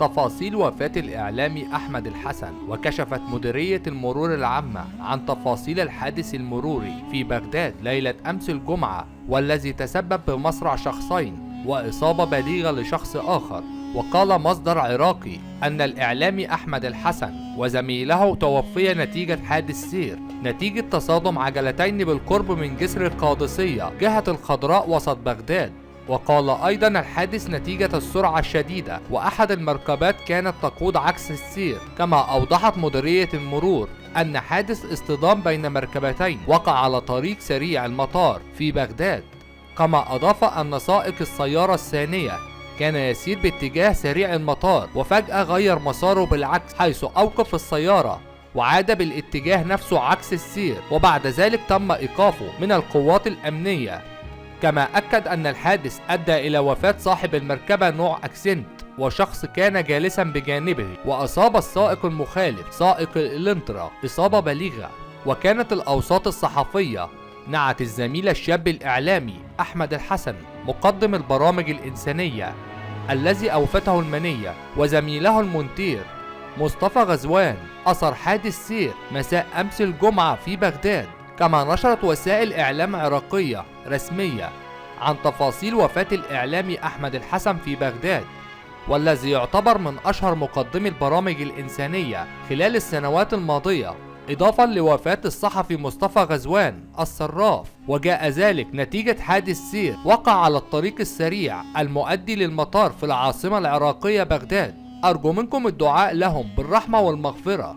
تفاصيل وفاة الإعلامي أحمد الحسن. وكشفت مديرية المرور العامة عن تفاصيل الحادث المروري في بغداد ليلة أمس الجمعة، والذي تسبب بمصرع شخصين وإصابة بليغة لشخص آخر. وقال مصدر عراقي أن الإعلامي أحمد الحسن وزميله توفيا نتيجة حادث سير نتيجة تصادم عجلتين بالقرب من جسر القادسية جهة الخضراء وسط بغداد. وقال أيضا الحادث نتيجة السرعة الشديدة، وأحد المركبات كانت تقود عكس السير. كما أوضحت مديرية المرور أن حادث اصطدام بين مركبتين وقع على طريق سريع المطار في بغداد. كما أضاف أن سائق السيارة الثانية كان يسير باتجاه سريع المطار، وفجأة غير مساره بالعكس، حيث أوقف السيارة وعاد بالاتجاه نفسه عكس السير، وبعد ذلك تم إيقافه من القوات الأمنية. كما أكد أن الحادث أدى إلى وفاة صاحب المركبة نوع أكسنت وشخص كان جالسا بجانبه، وأصاب السائق المخالف سائق الإلنترا إصابة بليغة. وكانت الأوساط الصحفية نعت الزميل الشاب الإعلامي أحمد الحسن مقدم البرامج الإنسانية الذي أوفته المنية وزميله المونتير مصطفى غزوان أثر حادث سير مساء أمس الجمعة في بغداد. كما نشرت وسائل إعلام عراقية رسمية عن تفاصيل وفاة الإعلامي أحمد الحسن في بغداد، والذي يعتبر من أشهر مقدمي البرامج الإنسانية خلال السنوات الماضية، إضافة لوفاة الصحفي مصطفى غزوان الصراف. وجاء ذلك نتيجة حادث سير وقع على الطريق السريع المؤدي للمطار في العاصمة العراقية بغداد. أرجو منكم الدعاء لهم بالرحمة والمغفرة.